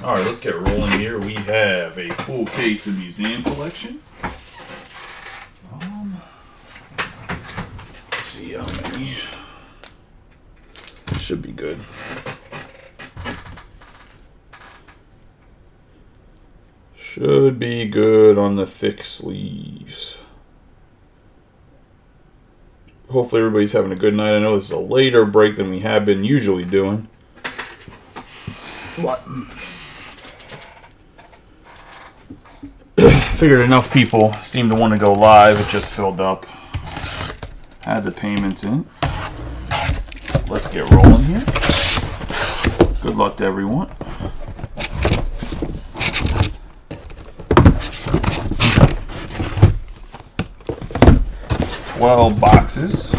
All right, let's get rolling here. We have a full case of museum collection. Let's see how many. Should be good. Should be good on the thick sleeves. Hopefully everybody's having a good night. I know this is a later break than we have been usually doing. What? Figured enough people seem to want to go live. It just filled up. Had the payments in. Let's get rolling here. Good luck to everyone. Well, boxes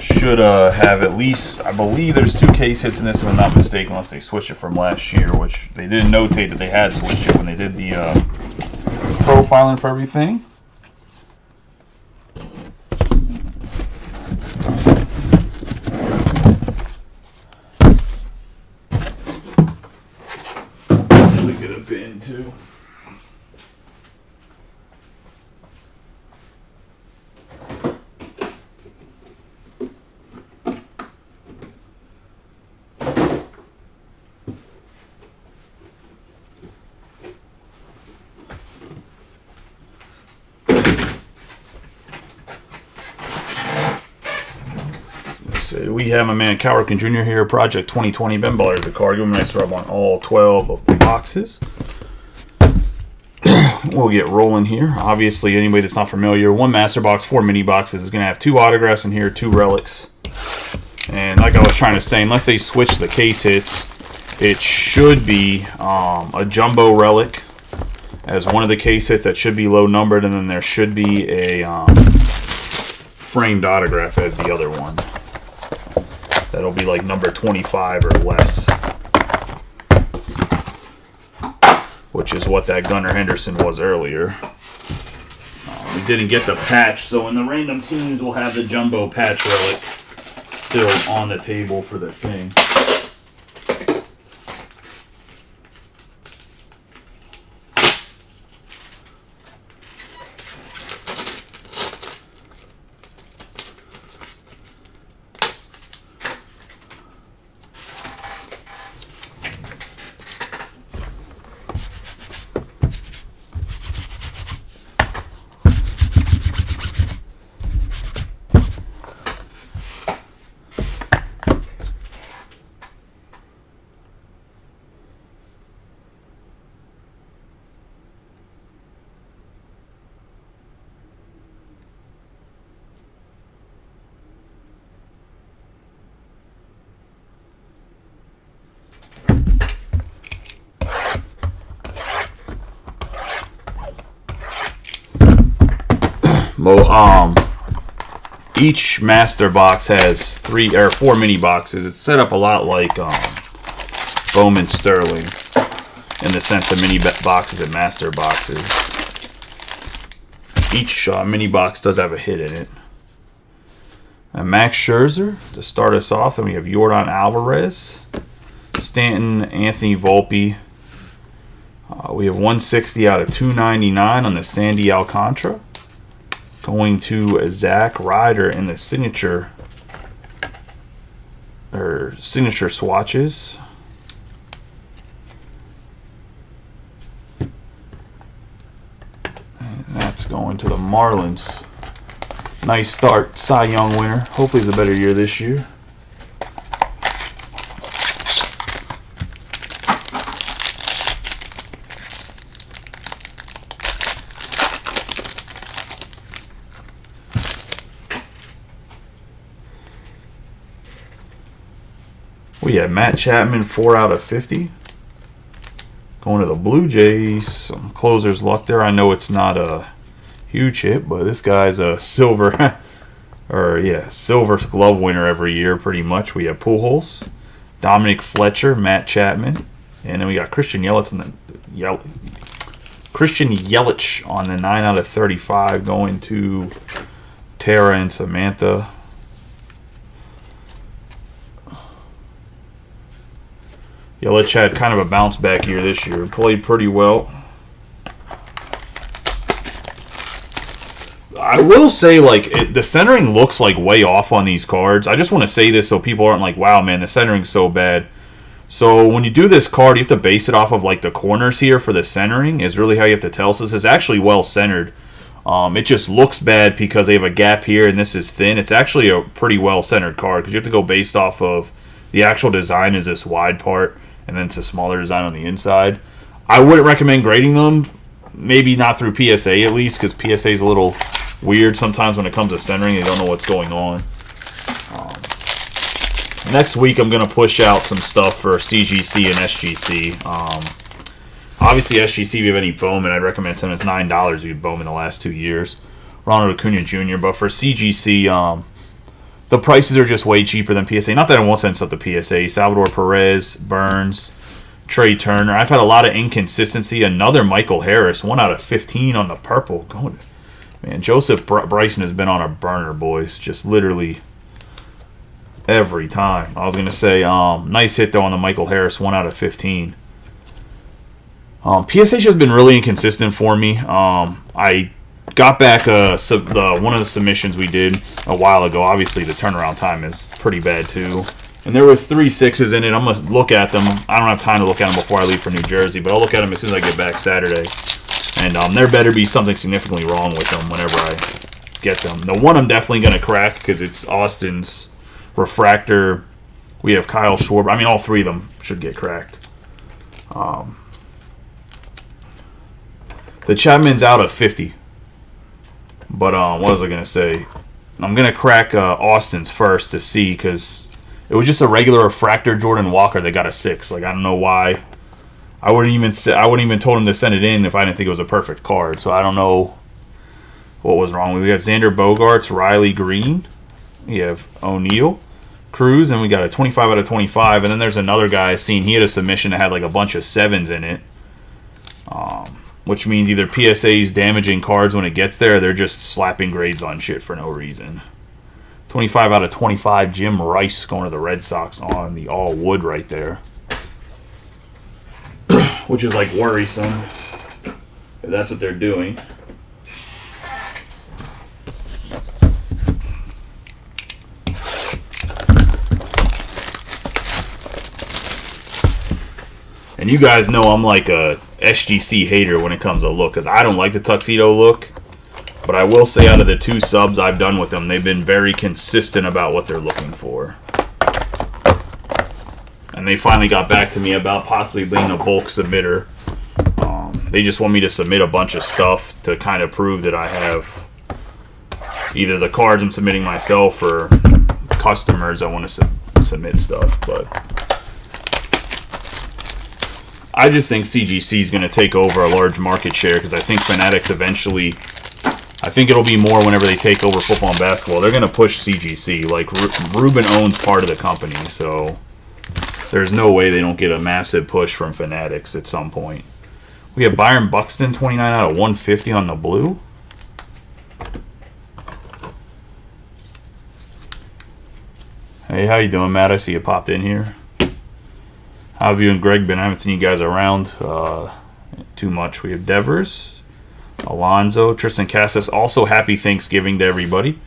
should have at least, I believe there's 2 case hits in this, if I'm not mistaken, unless they switched it from last year, which they didn't notate that they had switched it when they did the profiling for everything. Actually get a bin too. We have my man Cowerkin Jr. here, Project 2020 Ben Baller the card. Give him a nice rub on all 12 of the boxes. We'll get rolling here. Obviously, anybody that's not familiar, 1 master box, 4 mini boxes is going to have 2 autographs in here, 2 relics. And like I was trying to say, unless they switch the case hits, it should be a jumbo relic as one of the case hits that should be low numbered, and then there should be a framed autograph as the other one. That'll be like number 25 or less, which is what that Gunnar Henderson was earlier. We didn't get the patch, so in the random teams we'll have the jumbo patch relic still on the table for the thing. Each master box has 3 or 4 mini boxes. It's set up a lot like Bowman Sterling in the sense of mini boxes and master boxes. Each mini box does have a hit in it. And Max Scherzer to start us off, and we have Yordan Alvarez, Stanton, Anthony Volpe. We have 160 out of 299 on the Sandy Alcantara. Going to Zach Ryder in the signature swatches. And that's going to the Marlins. Nice start, Cy Young winner. Hopefully it's a better year this year. We have Matt Chapman, 4 out of 50. Going to the Blue Jays. Some closer's luck there. I know it's not a huge hit, but this guy's a silver glove winner every year, pretty much. We have Pujols, Dominic Fletcher, Matt Chapman, and then we got Christian Yelich on the 9 out of 35, going to Tara and Samantha. Yelich had kind of a bounce back year this year. Played pretty well. I will say, like, the centering looks like way off on these cards. I just want to say this so people aren't like, wow, man, the centering's so bad. So when you do this card, you have to base it off of, like, the corners here for the centering is really how you have to tell. So this is actually well centered. It just looks bad because they have a gap here and this is thin. It's actually a pretty well centered card because you have to go based off of the actual design is this wide part and then it's a smaller design on the inside. I wouldn't recommend grading them. Maybe not through PSA at least because PSA is a little weird sometimes when it comes to centering. They don't know what's going on. Next week I'm going to push out some stuff for CGC and SGC. Obviously SGC, if you have any Bowman, I'd recommend sending us $9 if you Bowman the last 2 years. Ronald Acuna Jr. But for CGC, the prices are just way cheaper than PSA. Not that I won't send stuff to PSA. Salvador Perez, Burns, Trey Turner. I've had a lot of inconsistency. Another Michael Harris, 1 out of 15 on the purple. Man, Joseph Bryson has been on a burner, boys. Just literally every time. I was going to say, nice hit, though, on the Michael Harris, 1 out of 15. PSA's just been really inconsistent for me. I got back one of the submissions we did a while ago. Obviously, the turnaround time is pretty bad, too. And there was 3 6s in it. I'm going to look at them. I don't have time to look at them before I leave for New Jersey, but I'll look at them as soon as I get back Saturday. And there better be something significantly wrong with them whenever I get them. The one I'm definitely going to crack because it's Austin's refractor. We have Kyle Schwarber. I mean, all 3 of them should get cracked. The Chapman's out of 50. But what was I going to say? I'm going to crack Austin's first to see because it was just a regular refractor Jordan Walker that got a 6. Like, I don't know why. I wouldn't even told him to send it in if I didn't think it was a perfect card. So I don't know what was wrong. We got Xander Bogaerts, Riley Green. We have O'Neill, Cruz, and we got a 25 out of 25. And then there's another guy I seen. He had a submission that had like a bunch of 7s in it. Which means either PSA's damaging cards when it gets there, or they're just slapping grades on shit for no reason. 25 out of 25, Jim Rice going to the Red Sox on the all wood right there. Which is like worrisome, if that's what they're doing. And you guys know I'm like a SGC hater when it comes to look, because I don't like the tuxedo look. But I will say out of the 2 subs I've done with them, they've been very consistent about what they're looking for. And they finally got back to me about possibly being a bulk submitter. They just want me to submit a bunch of stuff to kind of prove that I have either the cards I'm submitting myself or customers I want to submit stuff. But I just think CGC is going to take over a large market share because I think Fanatics eventually, I think it'll be more whenever they take over football and basketball. They're going to push CGC. Like, Ruben owns part of the company, so there's no way they don't get a massive push from Fanatics at some point. We have Byron Buxton, 29 out of 150 on the blue. Hey, how you doing, Matt? I see you popped in here. How have you and Greg been? I haven't seen you guys around too much. We have Devers, Alonzo, Tristan Casas. Also, happy Thanksgiving to everybody.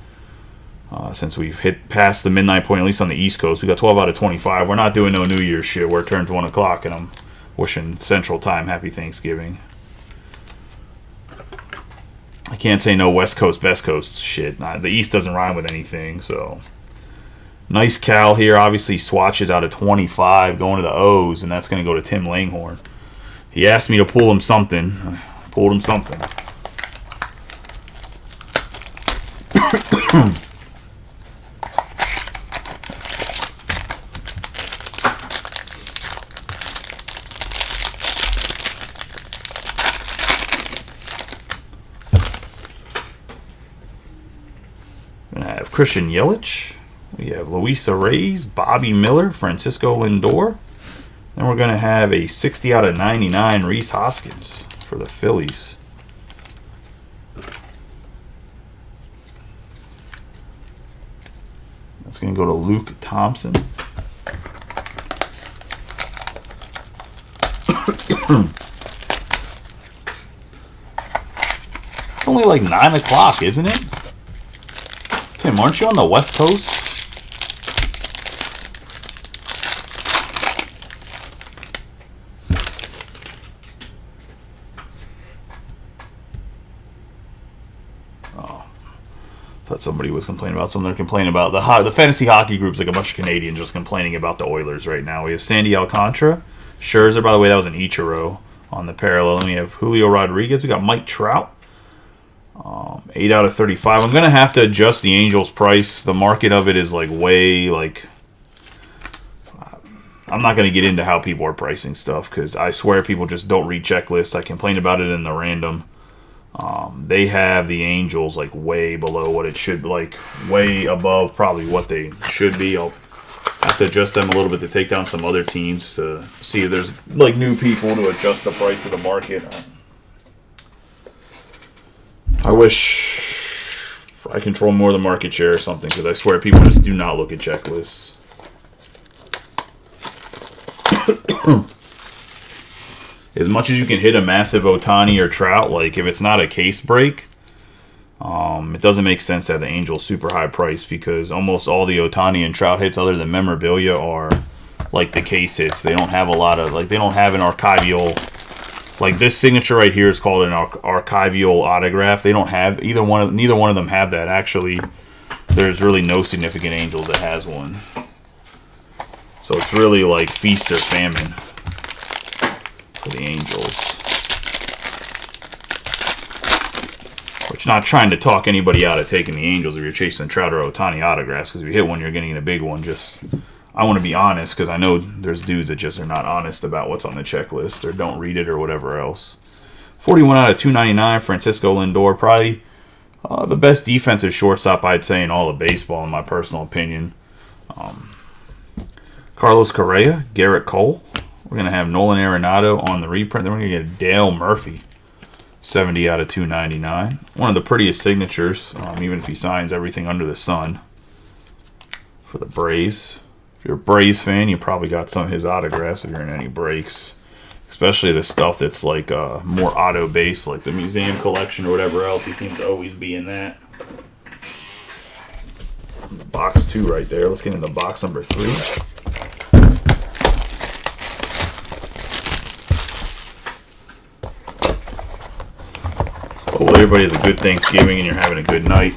Since we've hit past the midnight point, at least on the East Coast. We got 12 out of 25. We're not doing no New Year's shit where it turns 1 o'clock, and I'm wishing Central Time happy Thanksgiving. I can't say no West Coast, Best Coast shit. The East doesn't rhyme with anything, so. Nice Cal here. Obviously, swatches out of 25 going to the O's, and that's going to go to Tim Langhorne. He asked me to pull him something. I pulled him something. I have Christian Yelich. We have Luis Reyes, Bobby Miller, Francisco Lindor. Then we're going to have a 60 out of 99 Rhys Hoskins for the Phillies. That's going to go to Luke Thompson. It's only like 9 o'clock, isn't it? Tim, aren't you on the West Coast? Thought somebody was complaining about something. They're complaining about the fantasy hockey group's like a bunch of Canadians just complaining about the Oilers right now. We have Sandy Alcantara, Scherzer. By the way, that was an Ichiro on the parallel. And we have Julio Rodriguez. We got Mike Trout. 8 out of 35. I'm gonna have to adjust the Angels price. The market of it is like way like. I'm not gonna get into how people are pricing stuff because I swear people just don't read checklists. I complained about it in the random. They have the Angels like way below what it should be, like way above probably what they should be. I'll have to adjust them a little bit to take down some other teams to see if there's like new people to adjust the price of the market. I wish I control more of the market share or something because I swear people just do not look at checklists. As much as you can hit a massive Ohtani or Trout, like if it's not a case break, it doesn't make sense to have the Angels super high price because almost all the Ohtani and Trout hits other than memorabilia are like the case hits. They don't have a lot of, like they don't have an archival, like this signature right here is called an archival autograph. They don't have, neither one of them have that. Actually, there's really no significant Angels that has one. So it's really like feast or famine for the Angels. Which, not trying to talk anybody out of taking the Angels if you're chasing Trout or Ohtani autographs, because if you hit one, you're getting a big one. Just, I want to be honest, because I know there's dudes that just are not honest about what's on the checklist or don't read it or whatever else. 41 out of 299, Francisco Lindor, probably the best defensive shortstop I'd say in all of baseball, in my personal opinion. Carlos Correa, Garrett Cole. We're going to have Nolan Arenado on the reprint. Then we're going to get Dale Murphy, 70 out of 299. One of the prettiest signatures, even if he signs everything under the sun for the Braves. If you're a Braves fan, you probably got some of his autographs if you're in any breaks. Especially the stuff that's like more auto-based, like the museum collection or whatever else. He seems to always be in that. Box 2 right there. Let's get into box number 3. Well, everybody has a good Thanksgiving and you're having a good night.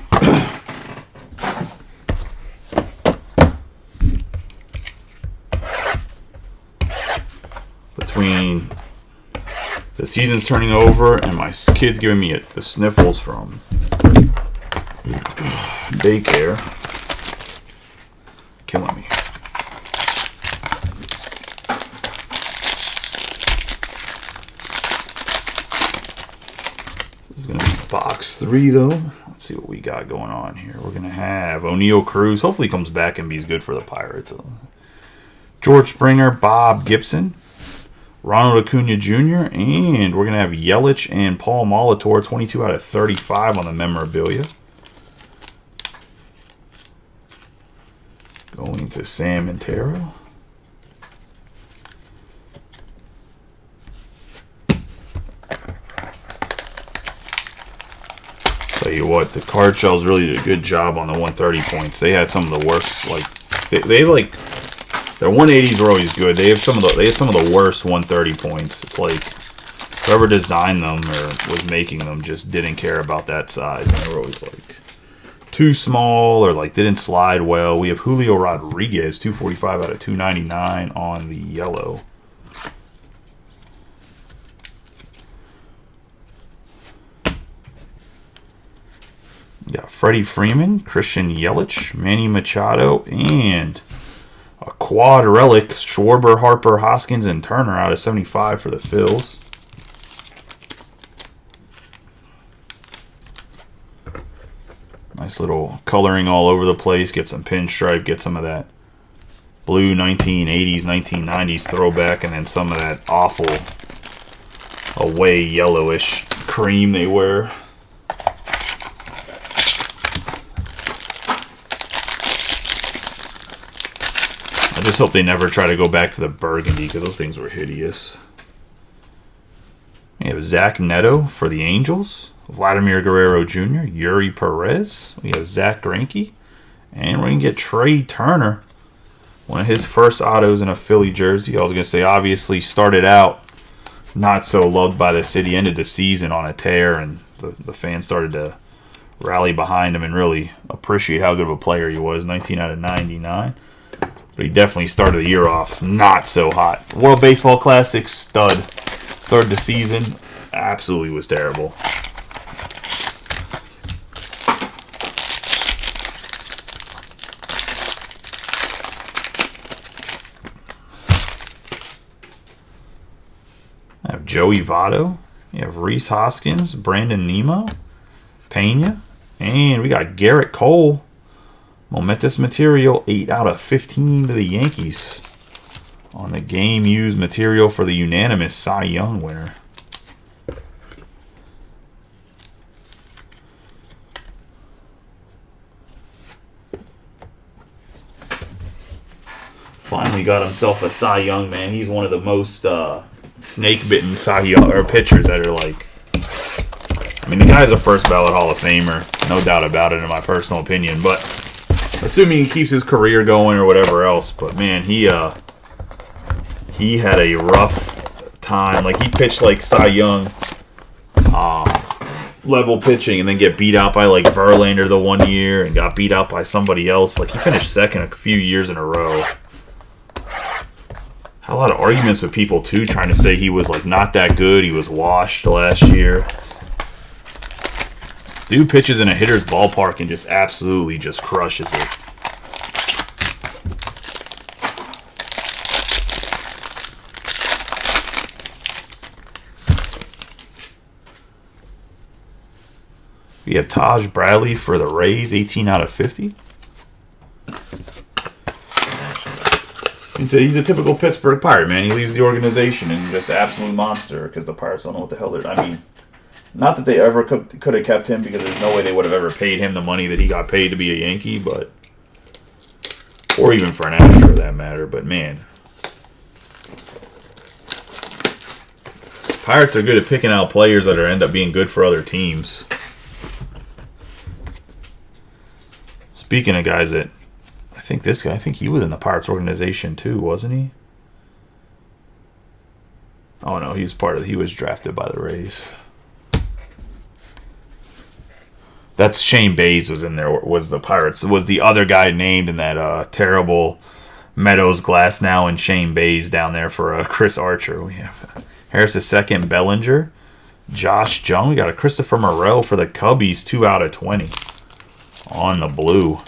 Between the season's turning over and my kids giving me the sniffles from daycare, killing me. This is going to be box 3, though. Let's see what we got going on here. We're going to have O'Neal Cruz. Hopefully he comes back and be good for the Pirates. George Springer, Bob Gibson, Ronald Acuna Jr., and we're going to have Yelich and Paul Molitor, 22 out of 35 on the memorabilia. Going to Sam Montero. Tell you what, the card shells really did a good job on the 130 points. They had some of the worst, like they like their 180s were always good. They have some of the worst 130 points. It's like whoever designed them or was making them just didn't care about that size. And they were always like too small or like didn't slide well. We have Julio Rodriguez, 245 out of 299 on the yellow. We got Freddie Freeman, Christian Yelich, Manny Machado, and a quad relic, Schwarber, Harper, Hoskins, and Turner out of 75 for the Phils. Nice little coloring all over the place. Get some pinstripe, get some of that blue 1980s, 1990s throwback, and then some of that awful away yellowish cream they wear. I just hope they never try to go back to the burgundy because those things were hideous. have Zach Neto for the Angels. Vladimir Guerrero Jr., Yuri Perez. We have Zach Greinke. And we're going to get Trey Turner. One of his first autos in a Philly jersey. I was going to say, obviously, started out not so loved by the city. Ended the season on a tear, and the fans started to rally behind him and really appreciate how good of a player he was. 19 out of 99. But he definitely started the year off not so hot. World Baseball Classic stud. Started the season, absolutely was terrible. I have Joey Votto. You have Rhys Hoskins, Brandon Nimmo, Pena, and we got Garrett Cole. Momentous material, 8 out of 15 to the Yankees. On the game used material for the unanimous Cy Young winner. Finally got himself a Cy Young, man. He's one of the most snake-bitten Cy Young or pitchers that are like. I mean, the guy's a first ballot Hall of Famer, no doubt about it, in my personal opinion. But assuming he keeps his career going or whatever else, but man, he had a rough time. Like, he pitched like Cy Young level pitching, and then get beat out by like Verlander the one year, and got beat out by somebody else. Like, he finished second a few years in a row. Had a lot of arguments with people too, trying to say he was like not that good. He was washed last year. Dude pitches in a hitter's ballpark and just absolutely just crushes it. We have Taj Bradley for the Rays, 18 out of 50. He's a typical Pittsburgh Pirate, man. He leaves the organization and just absolute monster because the Pirates don't know what the hell they're. I mean, not that they ever could have kept him, because there's no way they would have ever paid him the money that he got paid to be a Yankee, but or even for an Astro for that matter. But man, Pirates are good at picking out players that end up being good for other teams. Speaking of guys that, I think he was in the Pirates organization too, wasn't he? Oh no, he was drafted by the Rays. That's Shane Bays was in there, was the Pirates. Was the other guy named in that terrible Meadows, Glasnow, and Shane Bays down there for Chris Archer. We have Harris II, Bellinger, Josh Jung. We got a Christopher Morel for the Cubbies, 2 out of 20 on the blue.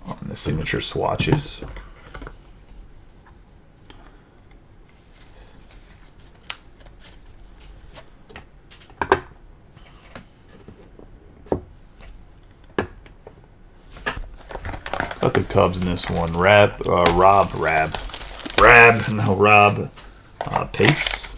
On the signature swatches. Got the Cubs in this one. Rob Papis.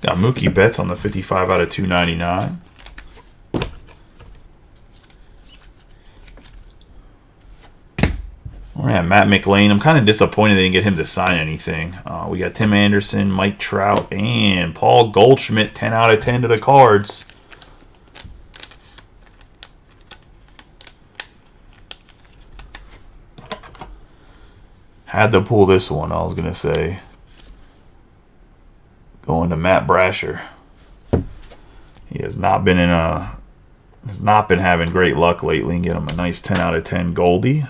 Got Mookie Betts on the 55 out of 299. Matt McLain. I'm kind of disappointed they didn't get him to sign anything. We got Tim Anderson, Mike Trout, and Paul Goldschmidt, 10 out of 10 to the Cards. Had to pull this one, I was going to say. Going to Matt Brasher. He has not been having great luck lately, and get him a nice 10 out of 10 Goldie.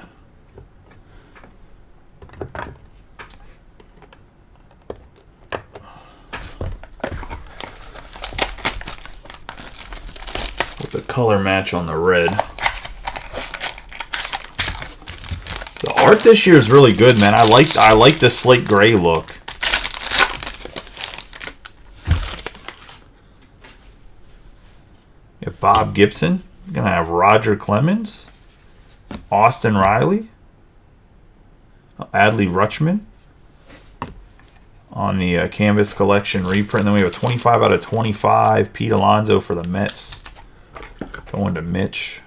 With the color match on the red. The art this year is really good, man. I like the slate gray look. You have Bob Gibson. You're gonna have Roger Clemens, Austin Riley, Adley Rutschman on the Canvas Collection reprint. Then we have a 25 out of 25 Pete Alonso for the Mets. Going to Mitch.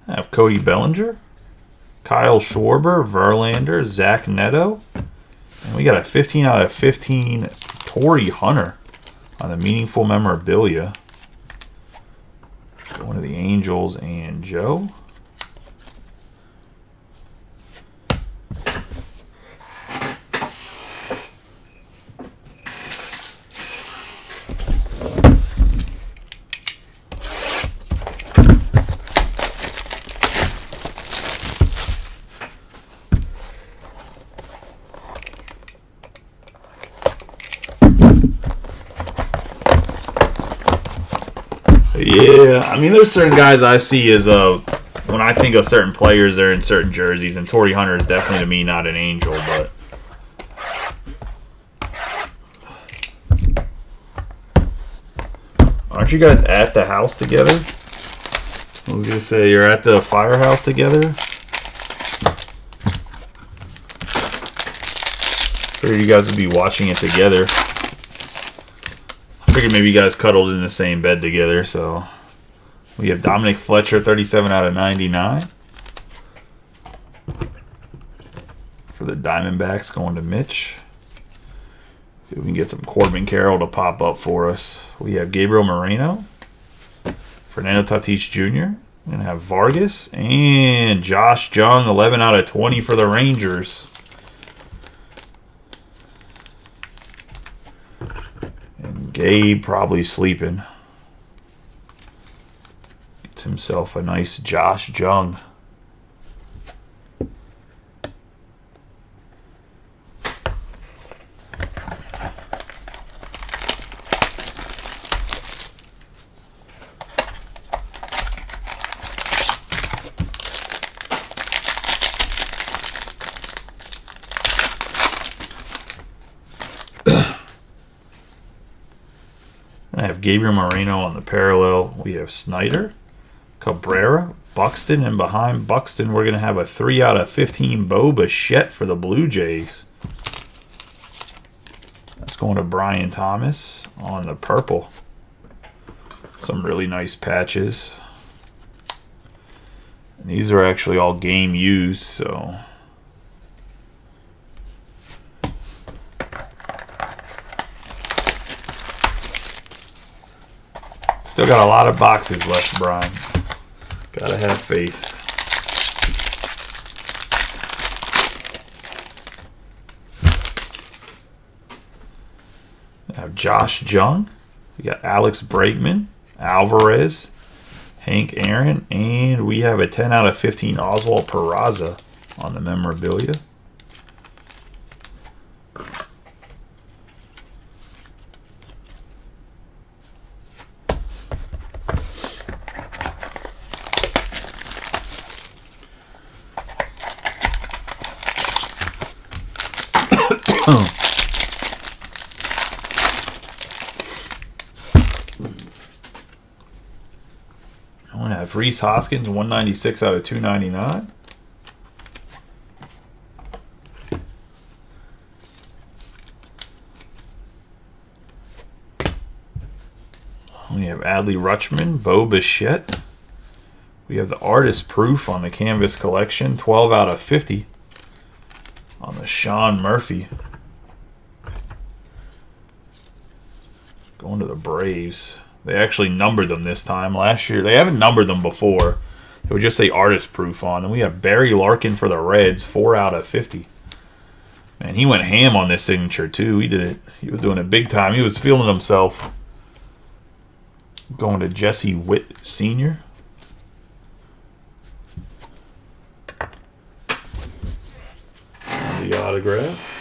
I have Cody Bellinger, Kyle Schwarber, Verlander, Zach Neto. And we got a 15 out of 15 Torrey Hunter on the meaningful memorabilia. One of the Angels and Joe. Yeah, I mean, there's certain guys I see as when I think of certain players, they're in certain jerseys, and Torrey Hunter is definitely to me not an Angel, but aren't you guys at the house together? I was gonna say you're at the firehouse together. Figured you guys would be watching it together. Figured maybe you guys cuddled in the same bed together. So we have Dominic Fletcher, 37 out of 99 for the Diamondbacks, going to Mitch. See if we can get some Corbin Carroll to pop up for us. We have Gabriel Moreno, Fernando Tatis Jr. We're gonna have Vargas and Josh Jung, 11 out of 20 for the Rangers. Gabe probably sleeping. Gets himself a nice Josh Jung. I have Gabriel Moreno on the parallel. We have Snyder, Cabrera, Buxton, and behind Buxton, we're going to have a 3 out of 15 Bo Bichette for the Blue Jays. That's going to Brian Thomas on the purple. Some really nice patches. And these are actually all game used, so still got a lot of boxes left, Brian. Gotta have faith. I have Josh Jung. We got Alex Bregman, Alvarez, Hank Aaron, and we have a 10 out of 15 Oswald Peraza on the memorabilia. I want to have Rhys Hoskins, 196 out of 299. We have Adley Rutschman, Bo Bichette. We have the artist proof on the Canvas Collection, 12 out of 50 on the Sean Murphy. Going to the Braves. They actually numbered them this time. Last year, they haven't numbered them before. They would just say artist proof on. And we have Barry Larkin for the Reds, 4 out of 50. Man, he went ham on this signature too. He did it. He was doing it big time. He was feeling himself. Going to Jesse Witt Sr. The autograph.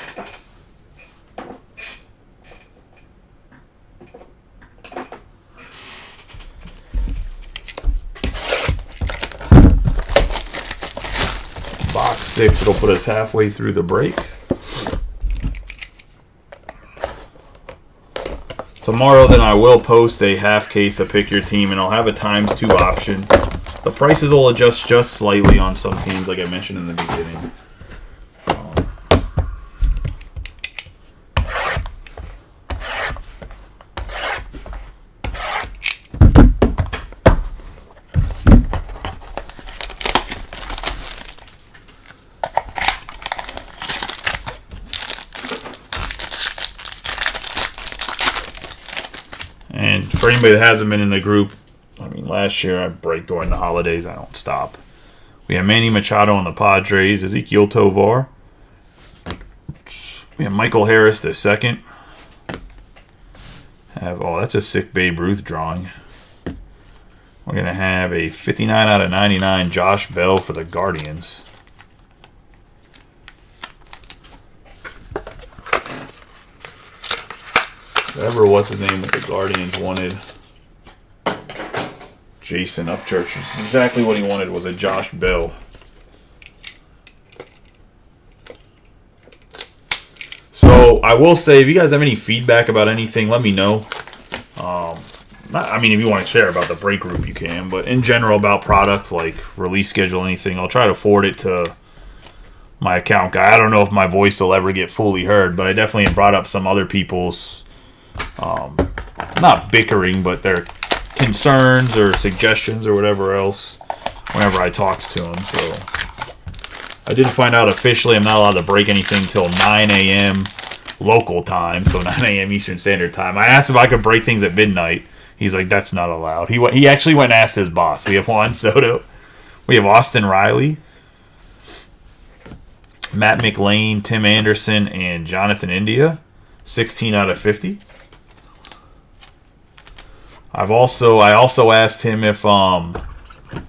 Box 6. It'll put us halfway through the break. Tomorrow, then, I will post a half case of Pick Your Team, and I'll have a ×2 option. The prices will adjust just slightly on some teams, like I mentioned in the beginning. And for anybody that hasn't been in the group, I mean, last year I break during the holidays. I don't stop. We have Manny Machado on the Padres. Ezequiel Tovar. We have Michael Harris the second. Oh, that's a sick Babe Ruth drawing. We're going to have a 59 out of 99 Josh Bell for the Guardians. Whatever, what's his name with the Guardians wanted. Jason Upchurch. Exactly what he wanted was a Josh Bell. So I will say, if you guys have any feedback about anything, let me know. I mean, if you want to share about the break group, you can. But in general, about product, like release schedule, anything, I'll try to forward it to my account guy. I don't know if my voice will ever get fully heard, but I definitely brought up some other people's not bickering, but their concerns or suggestions or whatever else whenever I talked to them. So I did find out officially I'm not allowed to break anything till 9 a.m. local time, so 9 a.m. Eastern Standard Time. I asked if I could break things at midnight. He's like, that's not allowed. He actually went and asked his boss. We have Juan Soto. We have Austin Riley, Matt McLain, Tim Anderson, and Jonathan India. 16 out of 50. I also asked him if I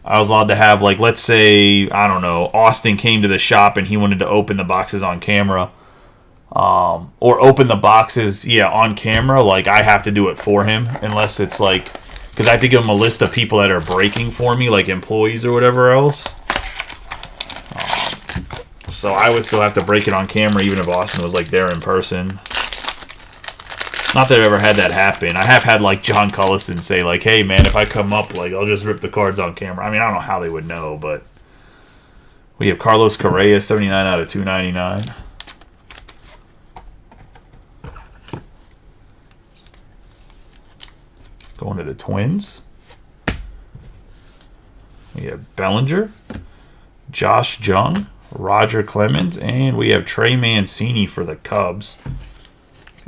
was allowed to have, like, let's say, I don't know, Austin came to the shop and he wanted to open the boxes on camera. Or open the boxes, on camera. Like, I have to do it for him, unless it's like, because I have to give him a list of people that are breaking for me, like employees or whatever else. So I would still have to break it on camera, even if Austin was like there in person. Not that I've ever had that happen. I have had like John Cullison say like, hey man, if I come up, like I'll just rip the cards on camera. I mean, I don't know how they would know, but we have Carlos Correa, 79 out of 299. Going to the Twins. We have Bellinger, Josh Jung, Roger Clemens, and we have Trey Mancini for the Cubs.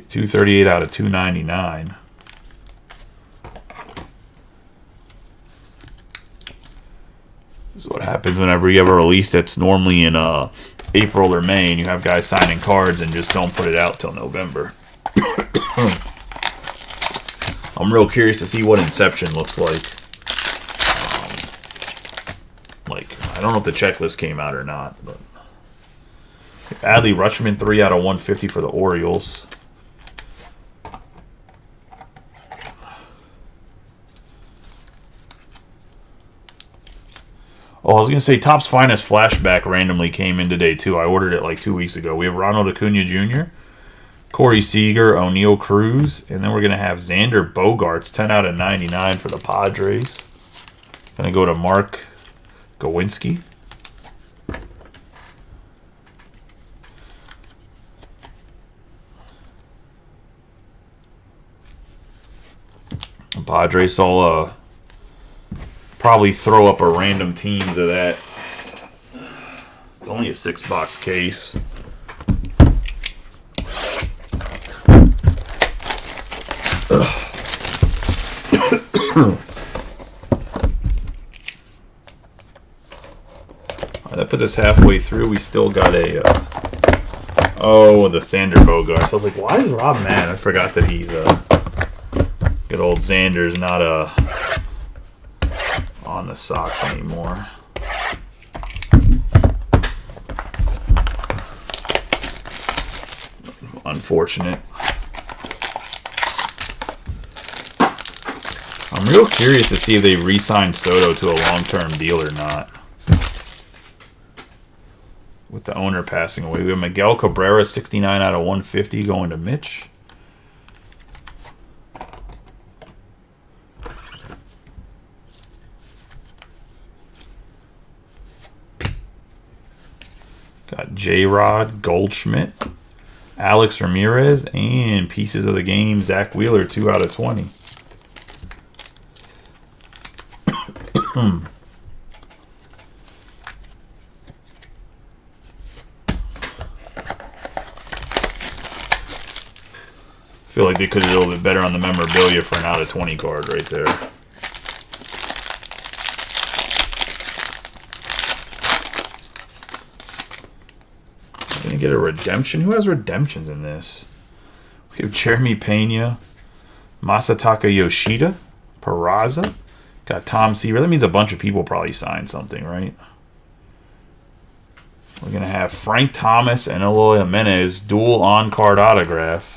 238 out of 299. This is what happens whenever you have a release that's normally in April or May, and you have guys signing cards and just don't put it out till November. I'm real curious to see what Inception looks like. I don't know if the checklist came out or not, but Adley Rutschman, 3 out of 150 for the Orioles. Oh, I was going to say, Topps Finest Flashback randomly came in today, too. I ordered it like 2 weeks ago. We have Ronald Acuna Jr., Corey Seager, O'Neal Cruz, and then we're going to have Xander Bogaerts, 10 out of 99 for the Padres. Going to go to Mark Gawinski. The Padres will probably throw up a random teams of that. It's only a 6-box case. That puts us halfway through. We still got a the Xander Bogaerts. I was like, why is Rob mad? I forgot that he's good old Xander's not on the Sox anymore. Unfortunate. I'm real curious to see if they re-signed Soto to a long-term deal or not. with the owner passing away. We have Miguel Cabrera, 69 out of 150, going to Mitch. Got J-Rod, Goldschmidt, Alex Ramirez, and pieces of the game, Zach Wheeler, 2 out of 20. I feel like they could have did a little bit better on the memorabilia for an out of 20 card right there. Gonna get a redemption. Who has redemptions in this? We have Jeremy Pena, Masataka Yoshida, Peraza. Got Tom Seaver. That means a bunch of people probably signed something, right? We're gonna have Frank Thomas and Eloy Jimenez dual on-card autograph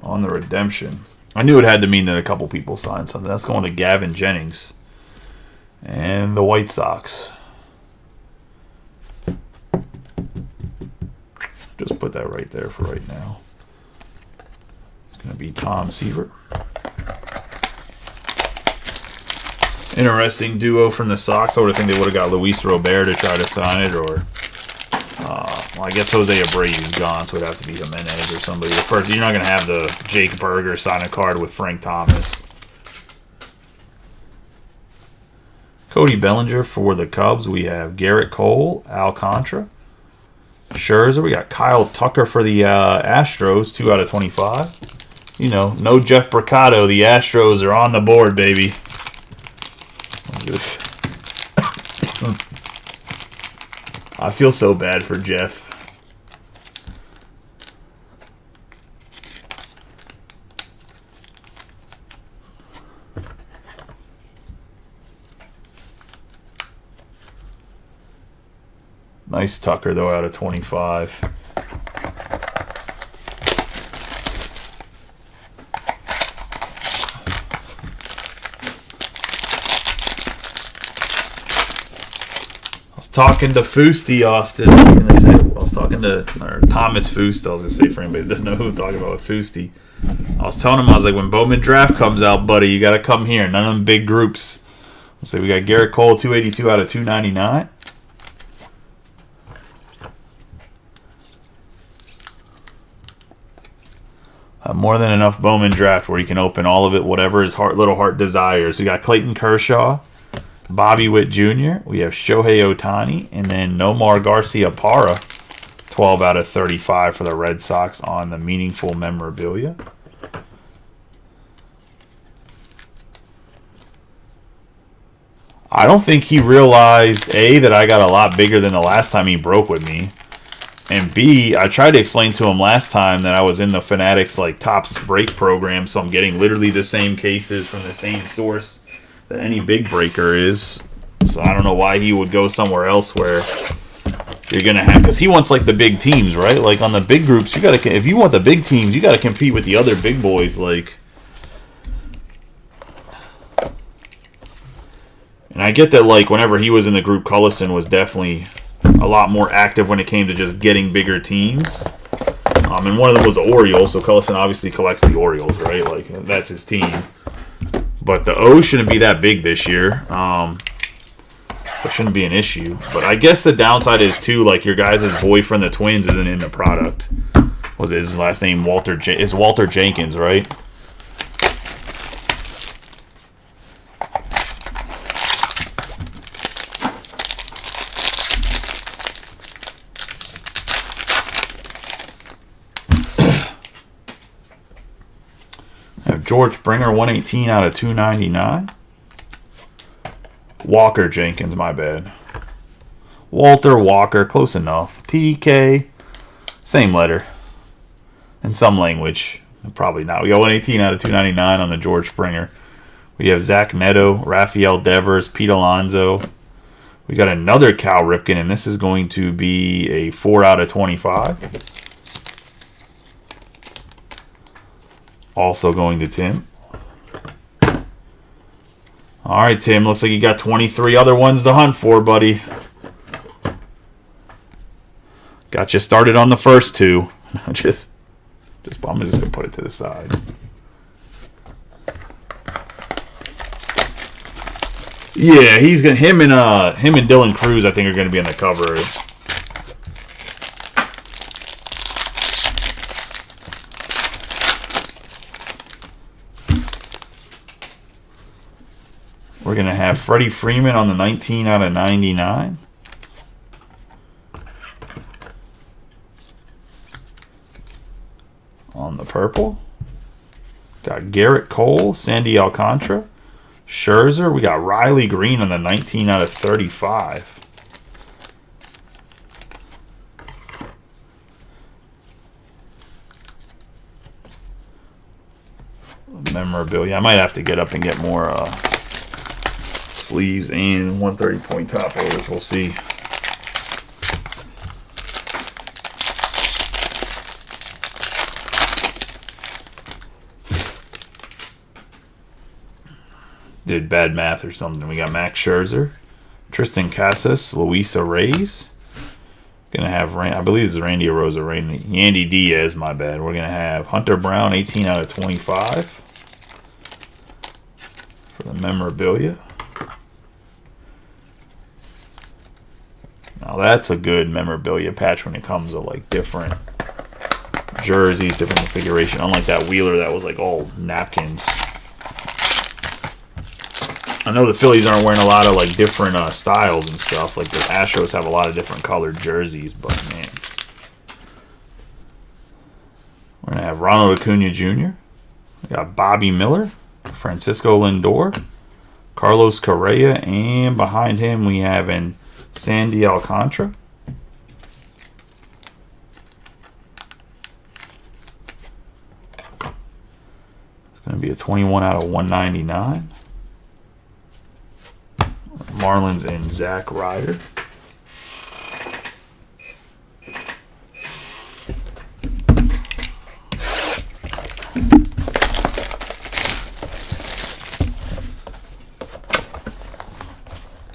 on the redemption. I knew it had to mean that a couple people signed something. That's going to Gavin Jennings and the White Sox. Just put that right there for right now. It's going to be Tom Seaver. Interesting duo from the Sox. I would have think they would have got Luis Robert to try to sign it, or well, I guess Jose Abreu's gone, so it'd have to be Jimenez or somebody. First, you're not going to have the Jake Berger sign a card with Frank Thomas. Cody Bellinger for the Cubs. We have Garrett Cole, Alcantara, Scherzer. We got Kyle Tucker for the Astros, 2 out of 25. You know, no Jeff Mercado. The Astros are on the board, baby. I feel so bad for Jeff. Nice Tucker, though, out of 25. Talking to Fusty, Austin. I was talking to Thomas Fust. I was going to say, for anybody that doesn't know who I'm talking about with Fusty. I was telling him, I was like, when Bowman Draft comes out, buddy, you got to come here. None of them big groups. Let's say we got Garrett Cole, 282 out of 299. More than enough Bowman Draft where you can open all of it, whatever his little heart desires. We got Clayton Kershaw, Bobby Witt Jr., we have Shohei Ohtani, and then Nomar Garciaparra, 12 out of 35 for the Red Sox on the meaningful memorabilia. I don't think he realized, A, that I got a lot bigger than the last time he broke with me, and B, I tried to explain to him last time that I was in the Fanatics like Topps break program, so I'm getting literally the same cases from the same source that any big breaker is. So I don't know why he would go somewhere else where you're gonna have, because he wants like the big teams, right? Like on the big groups, you gotta, if you want the big teams, you gotta compete with the other big boys. Like, and I get that, like whenever he was in the group, Cullison was definitely a lot more active when it came to just getting bigger teams. And one of them was the Orioles, so Cullison obviously collects the Orioles, right? Like that's his team. But the O shouldn't be that big this year. That shouldn't be an issue. But I guess the downside is, too, like your guys' boyfriend, the Twins, isn't in the product. Was his last name it's Walter Jenkins, right? George Springer, 118 out of 299. Walker Jenkins, my bad. Walter Walker, close enough. TK, same letter. In some language. Probably not. We got 118 out of 299 on the George Springer. We have Zach Neto, Rafael Devers, Pete Alonso. We got another Cal Ripken, and this is going to be a 4 out of 25. Also going to Tim. All right, Tim. Looks like you got 23 other ones to hunt for, buddy. Got you started on the first two. I'm just gonna put it to the side. Yeah, him and Dylan Cruz, I think, are gonna be on the cover. We're gonna have Freddie Freeman on the 19 out of 99. On the purple, got Garrett Cole, Sandy Alcantara, Scherzer. We got Riley Green on the 19 out of 35. Memorabilia. I might have to get up and get more sleeves and 130 point top loaders. We'll see. Did bad math or something. We got Max Scherzer, Tristan Casas, Luisa Reyes. Gonna have I believe this is Randy Rosa, Yandy Diaz. My bad. We're gonna have Hunter Brown, 18 out of 25 for the memorabilia. Now that's a good memorabilia patch when it comes to like different jerseys, different configuration. Unlike that Wheeler that was like all napkins. I know the Phillies aren't wearing a lot of like different styles and stuff. Like the Astros have a lot of different colored jerseys, but man, we're gonna have Ronald Acuna Jr. We got Bobby Miller, Francisco Lindor, Carlos Correa, and behind him we have an Sandy Alcantara. It's gonna be a 21 out of 199. Marlins and Zach Ryder.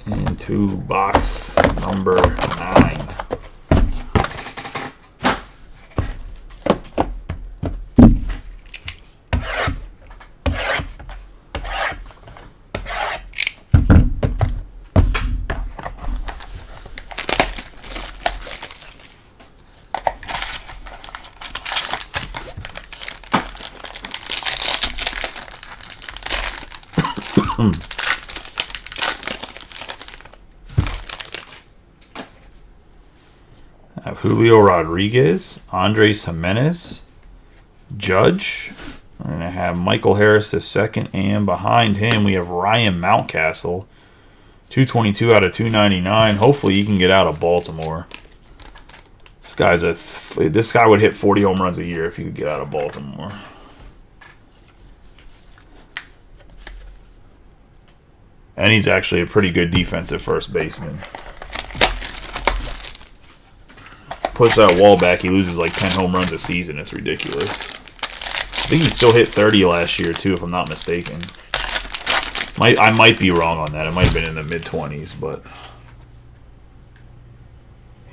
Into box number 9. I have Julio Rodriguez, Andres Jimenez, Judge. We're going to have Michael Harris II, and behind him we have Ryan Mountcastle, 222 out of 299. Hopefully he can get out of Baltimore. This guy would hit 40 home runs a year if he could get out of Baltimore. And he's actually a pretty good defensive first baseman. Push that wall back, he loses like 10 home runs a season. It's ridiculous. I think he still hit 30 last year, too, if I'm not mistaken. I might be wrong on that. It might have been in the mid-20s, but...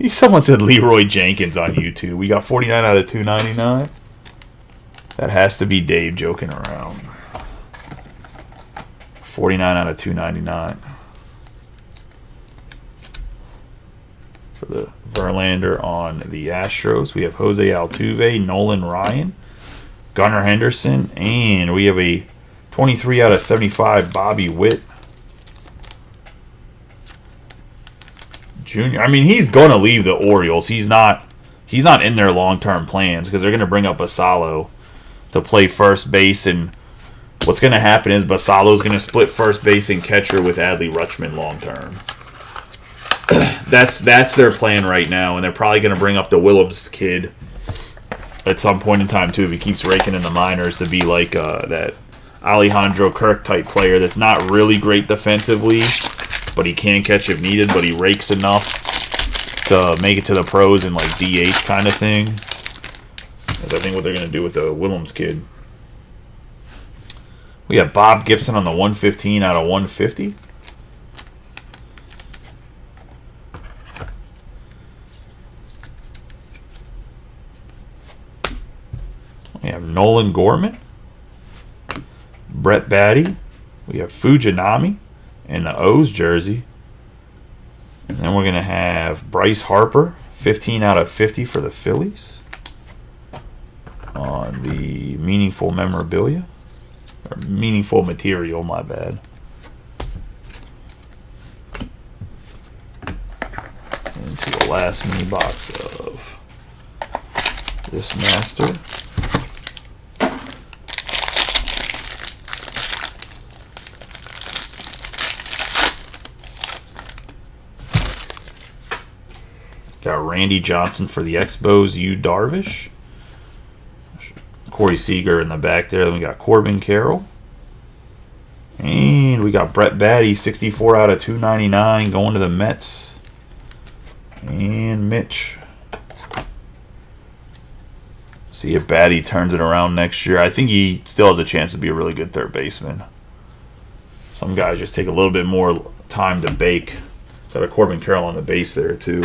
Someone said Leroy Jenkins on YouTube. We got 49 out of 299. That has to be Dave joking around. 49 out of 299. For the Verlander on the Astros, we have Jose Altuve, Nolan Ryan, Gunnar Henderson, and we have a 23 out of 75 Bobby Witt Jr. I mean, he's going to leave the Orioles. He's not in their long-term plans because they're going to bring up Basallo to play first base, and what's going to happen is Basallo's going to split first base and catcher with Adley Rutschman long-term. That's their plan right now, and they're probably going to bring up the Willems kid at some point in time, too, if he keeps raking in the minors, to be like that Alejandro Kirk type player that's not really great defensively, but he can catch if needed, but he rakes enough to make it to the pros and like DH kind of thing. That's I think what they're going to do with the Willems kid. We have Bob Gibson on the 115 out of 150. Nolan Gorman, Brett Batty. We have Fujinami in the O's jersey. And then we're going to have Bryce Harper, 15 out of 50 for the Phillies on the meaningful memorabilia. Or meaningful material, my bad. Into the last mini box of this master. Got Randy Johnson for the Expos, Yu Darvish. Corey Seager in the back there. Then we got Corbin Carroll. And we got Brett Batty, 64 out of 299, going to the Mets. And Mitch. See if Batty turns it around next year. I think he still has a chance to be a really good third baseman. Some guys just take a little bit more time to bake. Got a Corbin Carroll on the base there, too.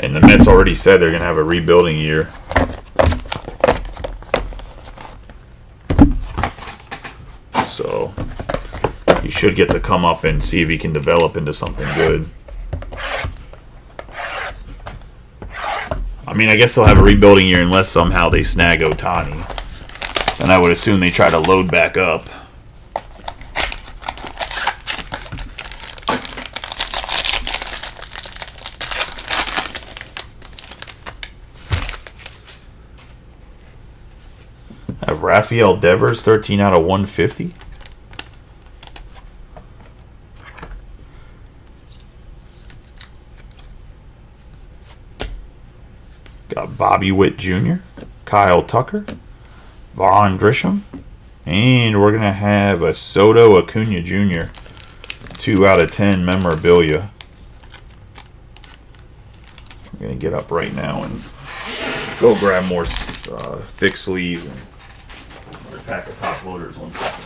And the Mets already said they're going to have a rebuilding year. So you should get to come up and see if he can develop into something good. I mean, I guess they'll have a rebuilding year unless somehow they snag Ohtani. And I would assume they try to load back up. Have Rafael Devers, 13 out of 150. Got Bobby Witt Jr., Kyle Tucker, Vaughn Grisham, and we're going to have a Soto Acuna Jr., 2 out of 10 memorabilia. I'm going to get up right now and go grab more thick sleeves and pack of top loaders. 1 second.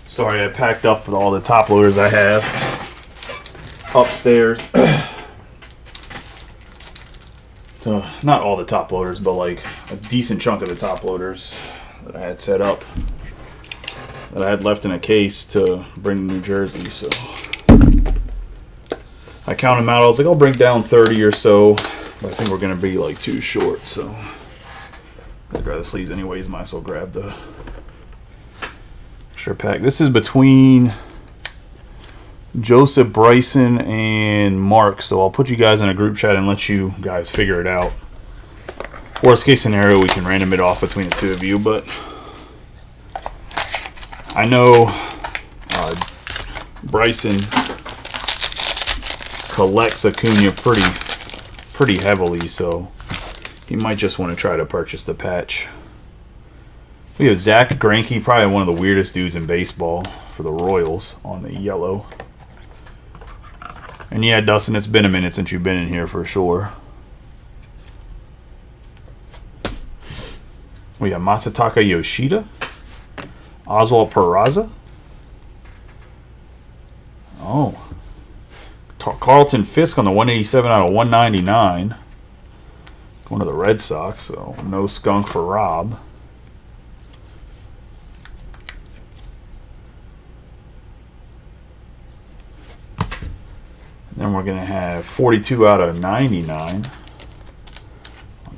Sorry, I packed up with all the top loaders I have upstairs. Not all the top loaders, but like a decent chunk of the top loaders that I had set up that I had left in a case to bring to New Jersey. So I counted them out. I was like, I'll bring down 30 or so, but I think we're going to be like too short. So I'll grab the sleeves anyways. Might as well grab the extra pack. This is between Joseph, Bryson, and Mark. So I'll put you guys in a group chat and let you guys figure it out. Worst case scenario, we can random it off between the two of you. But I know Bryson collects Acuna pretty heavily, so he might just want to try to purchase the patch. We have Zach Greinke, probably one of the weirdest dudes in baseball, for the Royals on the yellow. And yeah, Dustin, it's been a minute since you've been in here for sure. We have Masataka Yoshida, Oswald Peraza. Oh. Carlton Fisk on the 187 out of 199. Going to the Red Sox, so no skunk for Rob. Then we're going to have 42 out of 99 on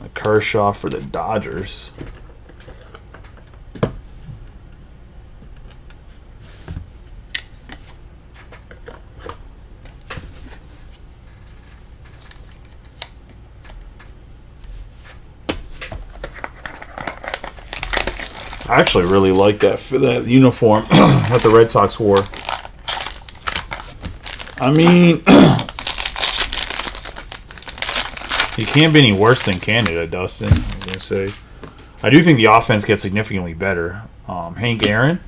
the Kershaw for the Dodgers. I actually really like that uniform that the Red Sox wore. I mean, you can't be any worse than Canada, Dustin. I was gonna say. I do think the offense gets significantly better. Hank Aaron.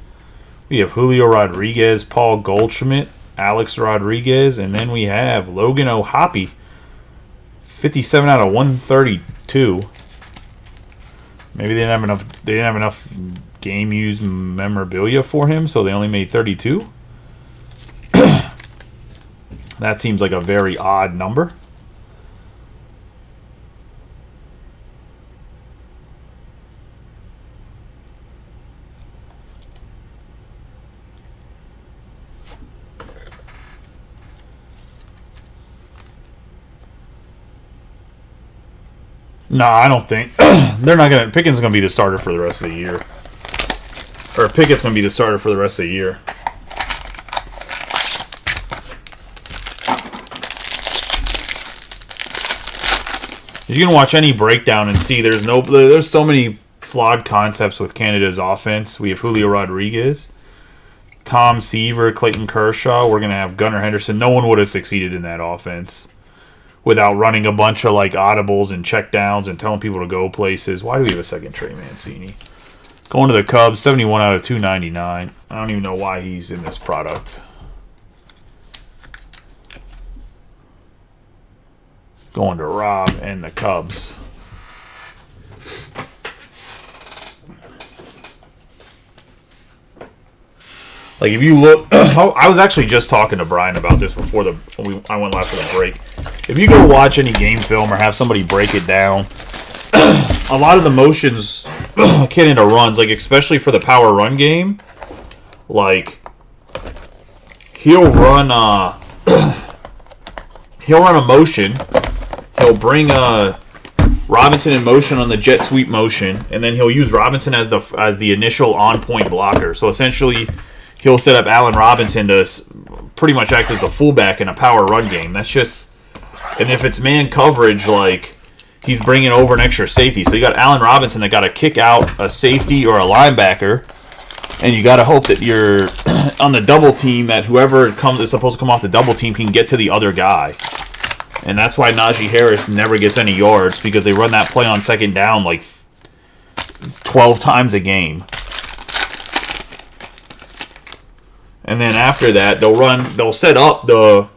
We have Julio Rodriguez, Paul Goldschmidt, Alex Rodriguez, and then we have Logan O'Hoppe. 57 out of 132. Maybe they didn't have enough. They didn't have enough game used memorabilia for him, so they only made 32. That seems like a very odd number. No, I don't think they're not gonna. Pickett's gonna be the starter for the rest of the year, or Pickett's gonna be the starter for the rest of the year. You can watch any breakdown and see there's so many flawed concepts with Canada's offense. We have Julio Rodriguez, Tom Seaver, Clayton Kershaw. We're gonna have Gunnar Henderson. No one would have succeeded in that offense without running a bunch of like audibles and check downs and telling people to go places. Why do we have a second Trey Mancini? Going to the Cubs, 71 out of 299. I don't even know why he's in this product. Going to Rob and the Cubs. Like if you look, I was actually just talking to Brian about this before I went live for the break. If you go watch any game film or have somebody break it down, a lot of the motions Canada runs, like especially for the power run game, like he'll run a motion. He'll bring Robinson in motion on the jet sweep motion, and then he'll use Robinson as the initial on-point blocker. So essentially, he'll set up Allen Robinson to pretty much act as the fullback in a power run game. That's just, and if it's man coverage, like he's bringing over an extra safety. So you got Allen Robinson that got to kick out a safety or a linebacker, and you got to hope that you're on the double team, that whoever is supposed to come off the double team can get to the other guy. And that's why Najee Harris never gets any yards, because they run that play on second down like 12 times a game. And then after that, they'll set up the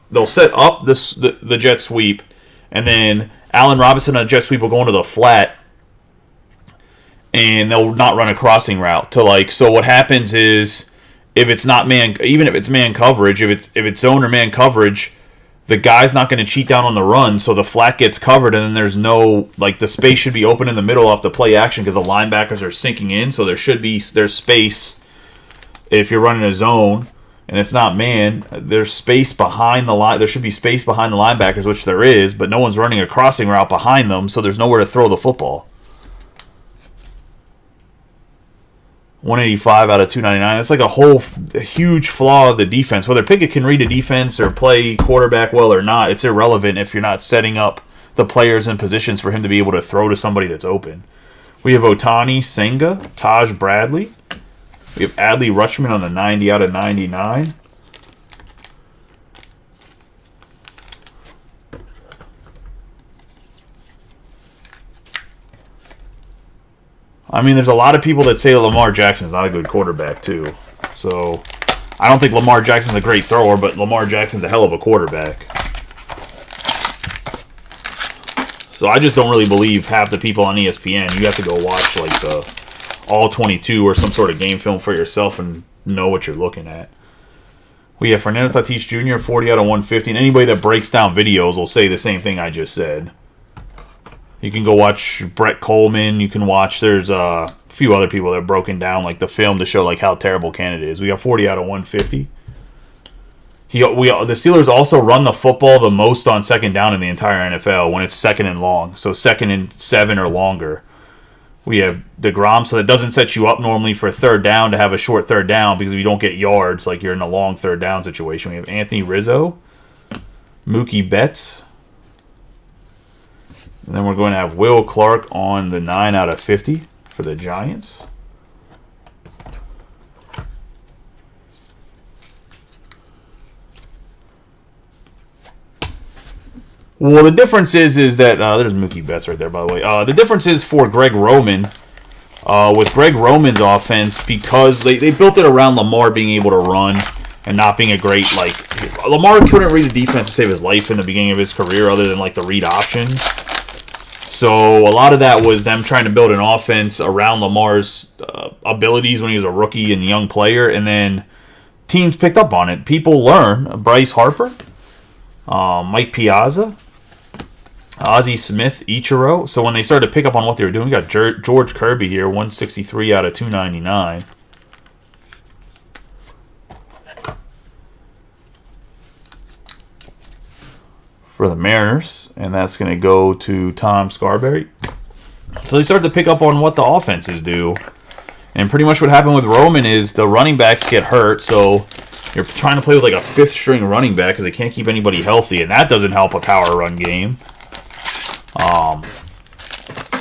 jet sweep, and then Allen Robinson on a jet sweep will go into the flat, and they'll not run a crossing route so what happens is, if it's not even if it's man coverage, if it's zone or man coverage, the guy's not going to cheat down on the run, so the flat gets covered, and then there's no, like, the space should be open in the middle off the play action because the linebackers are sinking in, so there's space if you're running a zone and it's not man. There's space behind the line. There should be space behind the linebackers, which there is, but no one's running a crossing route behind them, so there's nowhere to throw the football. 185 out of 299. It's like a huge flaw of the defense. Whether Pickett can read a defense or play quarterback well or not, it's irrelevant if you're not setting up the players in positions for him to be able to throw to somebody that's open. We have Otani, Senga, Taj Bradley. We have Adley Rutschman on the 90 out of 99. I mean, there's a lot of people that say Lamar Jackson is not a good quarterback, too. So, I don't think Lamar Jackson's a great thrower, but Lamar Jackson's a hell of a quarterback. So, I just don't really believe half the people on ESPN. You have to go watch, like, the All 22 or some sort of game film for yourself and know what you're looking at. We have Fernando Tatis Jr., 40 out of 150. And anybody that breaks down videos will say the same thing I just said. You can go watch Brett Coleman. You can watch, there's a few other people that have broken down like the film to show like how terrible Canada is. We got 40 out of 150. The Steelers also run the football the most on second down in the entire NFL when it's second and long. So 2nd and 7 or longer. We have DeGrom, so that doesn't set you up normally for third down to have a short third down, because if you don't get yards, like you're in a long third down situation. We have Anthony Rizzo, Mookie Betts. And then we're going to have Will Clark on the 9 out of 50 for the Giants. Well, the difference is that there's Mookie Betts right there, by the way. The difference is for Greg Roman, with Greg Roman's offense, because they built it around Lamar being able to run and not being a great, like, Lamar couldn't read the defense to save his life in the beginning of his career other than, like, the read options. So a lot of that was them trying to build an offense around Lamar's abilities when he was a rookie and young player, and then teams picked up on it. People learn. Bryce Harper, Mike Piazza, Ozzie Smith, Ichiro. So when they started to pick up on what they were doing, we got George Kirby here, 163 out of 299. For the Mariners, and that's going to go to Tom Scarberry. So they start to pick up on what the offenses do. And pretty much what happened with Roman is the running backs get hurt, so you're trying to play with like a fifth string running back because they can't keep anybody healthy, and that doesn't help a power run game.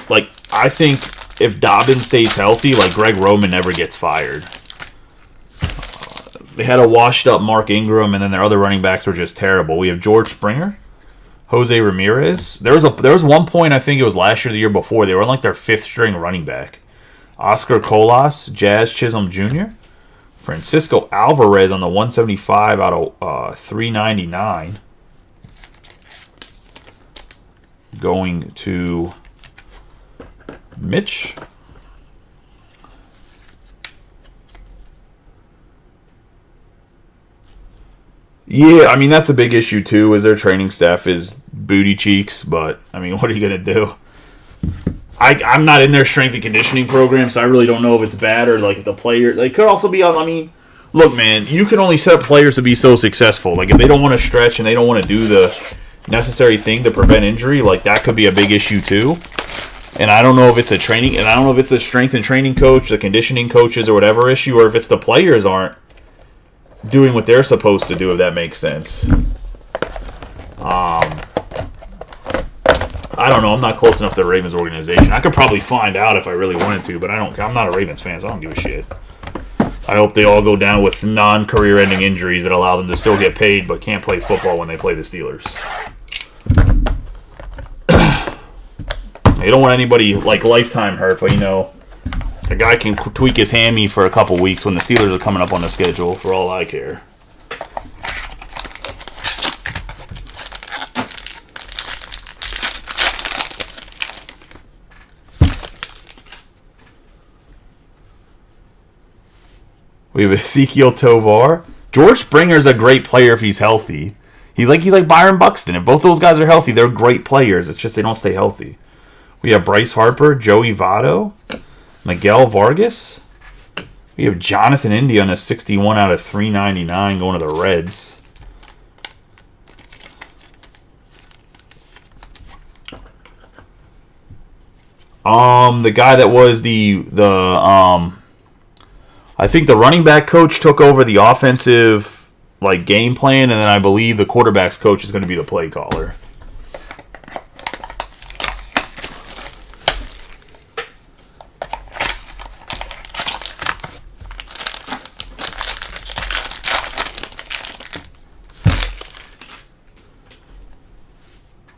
Like, I think if Dobbins stays healthy, like, Greg Roman never gets fired. They had a washed up Mark Ingram, and then their other running backs were just terrible. We have George Springer, Jose Ramirez. There was one point, I think it was last year or the year before, they were on like their fifth string running back. Oscar Colas, Jazz Chisholm Jr., Francisco Alvarez on the 175 out of 399. Going to Mitch. Yeah, I mean, that's a big issue, too, is their training staff is booty cheeks, but, I mean, what are you going to do? I'm not in their strength and conditioning program, so I really don't know if it's bad or, like, if the player... They could also be on, I mean, look, man, you can only set up players to be so successful. Like, if they don't want to stretch and they don't want to do the necessary thing to prevent injury, like, that could be a big issue, too. And I don't know if it's a training... And I don't know if it's a strength and training coach, the conditioning coaches, or whatever issue, or if it's the players aren't doing what they're supposed to do, if that makes sense. I don't know. I'm not close enough to the Ravens organization. I could probably find out if I really wanted to, but I don't. I'm not a Ravens fan, so I don't give a shit. I hope they all go down with non-career-ending injuries that allow them to still get paid but can't play football when they play the Steelers. You don't want anybody, like, lifetime hurt, but, you know, a guy can tweak his hammy for a couple weeks when the Steelers are coming up on the schedule, for all I care. We have Ezekiel Tovar. George Springer's a great player if he's healthy. He's like Byron Buxton. If both those guys are healthy, they're great players. It's just they don't stay healthy. We have Bryce Harper, Joey Votto, Miguel Vargas. We have Jonathan India on a 61 out of 399 going to the Reds. The guy that was I think the running back coach took over the offensive, like, game plan, and then I believe the quarterback's coach is going to be the play caller.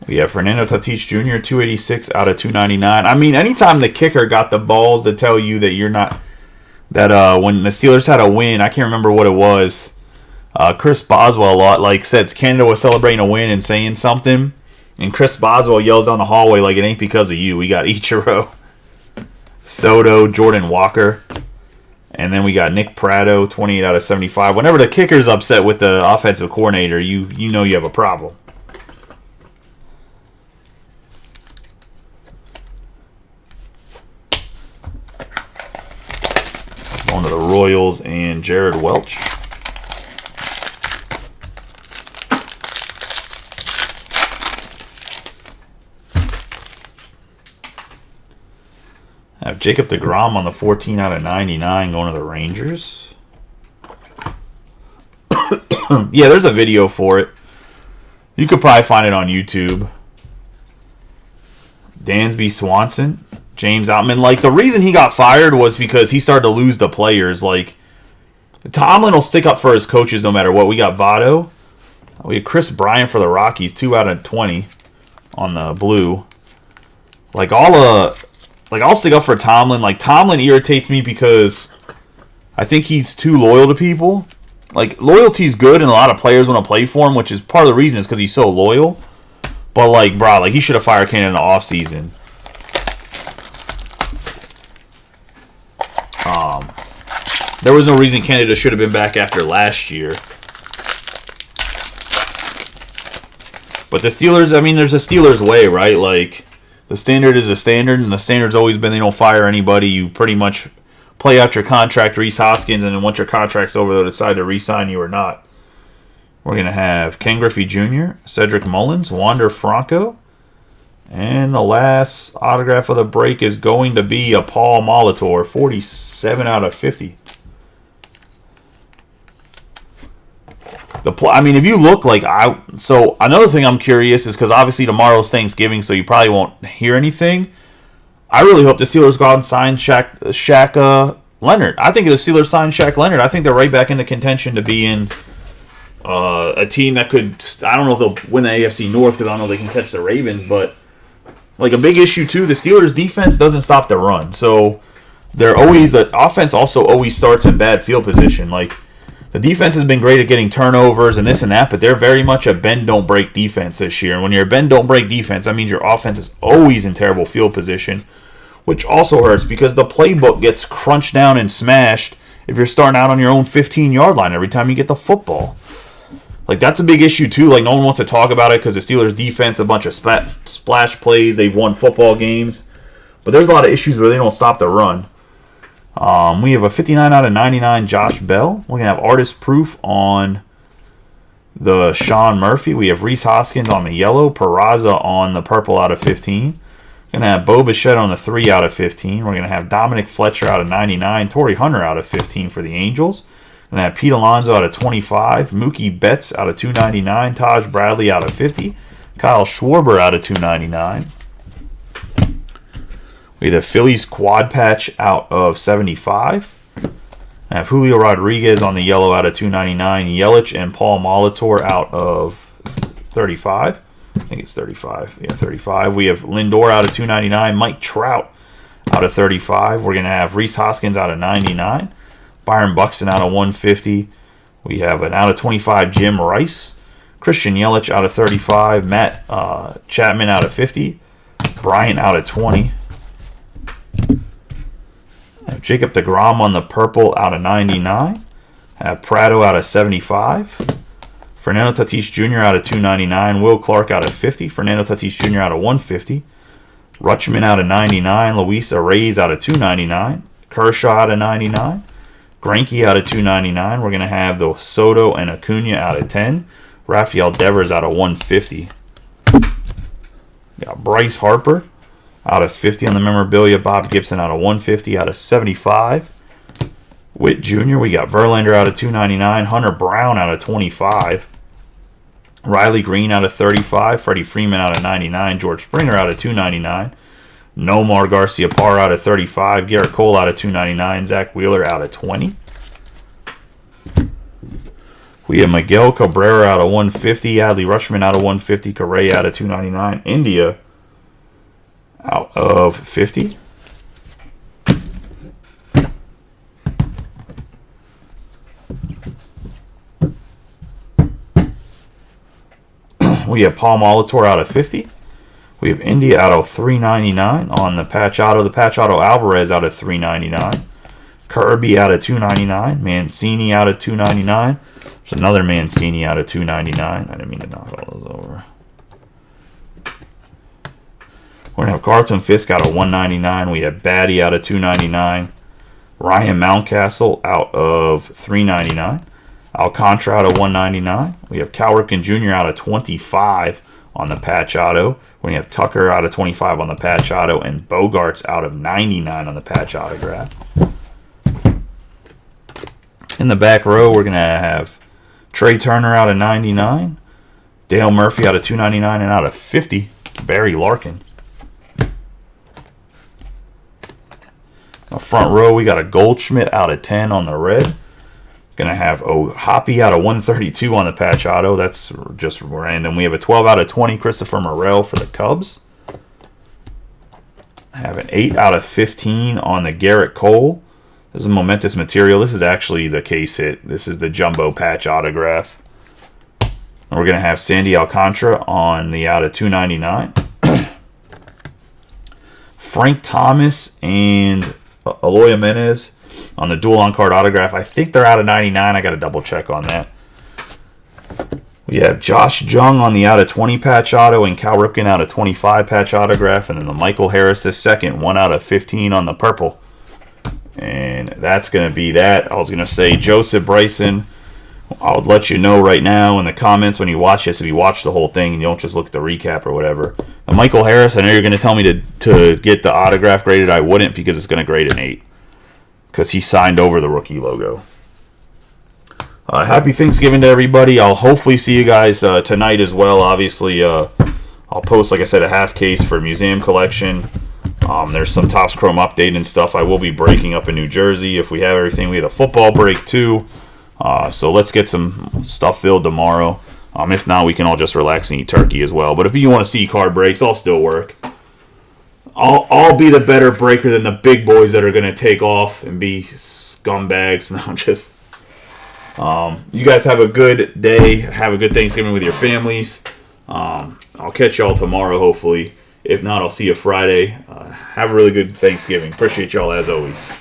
We have Fernando Tatis Jr., 286 out of 299. I mean, anytime the kicker got the balls to tell you that you're not... That when the Steelers had a win, I can't remember what it was. Chris Boswell said Canada was celebrating a win and saying something, and Chris Boswell yells down the hallway like it ain't because of you. We got Ichiro, Soto, Jordan Walker, and then we got Nick Pratto, 28 out of 75. Whenever the kicker's upset with the offensive coordinator, you know you have a problem. Going to the Royals and Jared Welch. I have Jacob deGrom on the 14 out of 99 going to the Rangers. Yeah, there's a video for it. You could probably find it on YouTube. Dansby Swanson. James Outman, like, the reason he got fired was because he started to lose the players. Like, Tomlin will stick up for his coaches no matter what. We got Votto. We have Chris Bryant for the Rockies, 2 out of 20. on the blue. Like I'll stick up for Tomlin. Like Tomlin irritates me because I think he's too loyal to people. Like loyalty's good, and a lot of players want to play for him, which is part of the reason is because he's so loyal. But like, bro, like he should have fired Canada in the offseason. There was no reason Canada should have been back after last year. But the Steelers, I mean, there's a Steelers way, right? Like, the standard is a standard, and the standard's always been they don't fire anybody. You pretty much play out your contract, Reese Hoskins, and then once your contract's over, they'll decide to re-sign you or not. We're going to have Ken Griffey Jr., Cedric Mullins, Wander Franco, and the last autograph of the break is going to be a Paul Molitor, 47 out of 50. I mean, if you look like so another thing I'm curious is because obviously tomorrow's Thanksgiving, so you probably won't hear anything. I really hope the Steelers go out and sign Shaq Leonard. I think if the Steelers sign Shaq Leonard, I think they're right back into contention to be in a team that could. I don't know if they'll win the AFC North because I don't know if they can catch the Ravens, but like a big issue too, the Steelers' defense doesn't stop the run, so the offense also always starts in bad field position, like. The defense has been great at getting turnovers and this and that, but they're very much a bend-don't-break defense this year. And when you're a bend-don't-break defense, that means your offense is always in terrible field position, which also hurts because the playbook gets crunched down and smashed if you're starting out on your own 15-yard line every time you get the football. Like, that's a big issue, too. Like, no one wants to talk about it because the Steelers' defense, a bunch of splash plays, they've won football games. But there's a lot of issues where they don't stop the run. We have a 59 out of 99 Josh Bell. We're going to have artist proof on the Sean Murphy. We have Reese Hoskins on the yellow. Peraza on the purple out of 15. Going to have Bo Bichette on the 3 out of 15. We're going to have Dominic Fletcher out of 99. Torrey Hunter out of 15 for the Angels. Going to have Pete Alonso out of 25. Mookie Betts out of 299. Taj Bradley out of 50. Kyle Schwarber out of 299. We have the Phillies quad patch out of 75. I have Julio Rodriguez on the yellow out of 299. Yelich and Paul Molitor out of 35. I think it's 35. Yeah, 35. We have Lindor out of 299. Mike Trout out of 35. We're going to have Reese Hoskins out of 99. Byron Buxton out of 150. We have an out of 25 Jim Rice. Christian Yelich out of 35. Matt Chapman out of 50. Bryant out of 20. Have Jacob deGrom on the purple out of 99. Have Prado out of 75. Fernando Tatis Jr. out of 299. Will Clark out of 50. Fernando Tatis Jr. out of 150. Rutschman out of 99. Luis Reyes out of 299. Kershaw out of 99. Greinke out of 299. We're going to have the Soto and Acuna out of 10. Rafael Devers out of 150. Got Bryce Harper out of 50 on the memorabilia. Bob Gibson out of 150 out of 75. Witt Jr. We got Verlander out of 299. Hunter Brown out of 25. Riley Green out of 35. Freddie Freeman out of 99. George Springer out of 299. Nomar Garciaparra out of 35. Garrett Cole out of 299. Zach Wheeler out of 20. We have Miguel Cabrera out of 150. Adley Rutschman out of 150. Correa out of 299. India out of 50. We have Paul Molitor out of 50. We have India out of 399 on the patch auto. The patch auto Alvarez out of 399. Kirby out of 299. Mancini out of 299. There's another Mancini out of 299. I didn't mean to knock all those over. We're going to have Carlton Fisk out of 199. We have Batty out of 299. Ryan Mountcastle out of 399. Alcantara out of 199. We have Cal Ripken Jr. out of 25 on the patch auto. We have Tucker out of 25 on the patch auto. And Bogarts out of 99 on the patch autograph. In the back row, we're going to have Trey Turner out of 99. Dale Murphy out of 299 and out of 50. Barry Larkin. Front row, we got a Goldschmidt out of 10 on the red. Gonna have Hoppy out of 132 on the patch auto. That's just random. We have a 12 out of 20 Christopher Morel for the Cubs. I have an 8 out of 15 on the Garrett Cole. This is momentous material. This is actually the case hit. This is the jumbo patch autograph. And we're going to have Sandy Alcantara on the out of 299. Frank Thomas and Eloy Jimenez on the dual on-card autograph. I think they're out of 99. I got to double check on that. We have Josh Jung on the out of 20 patch auto and Cal Ripken out of 25 patch autograph. And then the Michael Harris II, 1 out of 15 on the purple. And that's going to be that. I was going to say Joseph Bryson. I'll let you know right now in the comments when you watch this, if you watch the whole thing and you don't just look at the recap or whatever. And Michael Harris, I know you're going to tell me to get the autograph graded. I wouldn't, because it's going to grade an 8. Because he signed over the rookie logo. Happy Thanksgiving to everybody. I'll hopefully see you guys tonight as well. Obviously, I'll post, like I said, a half case for museum collection. There's some Topps Chrome update and stuff. I will be breaking up in New Jersey if we have everything. We had a football break too. So let's get some stuff filled tomorrow. If not, we can all just relax and eat turkey as well. But if you want to see card breaks, I'll still work. I'll be the better breaker than the big boys that are going to take off and be scumbags. No, just... you guys have a good day. Have a good Thanksgiving with your families. I'll catch y'all tomorrow, hopefully. If not, I'll see you Friday. Have a really good Thanksgiving. Appreciate y'all as always.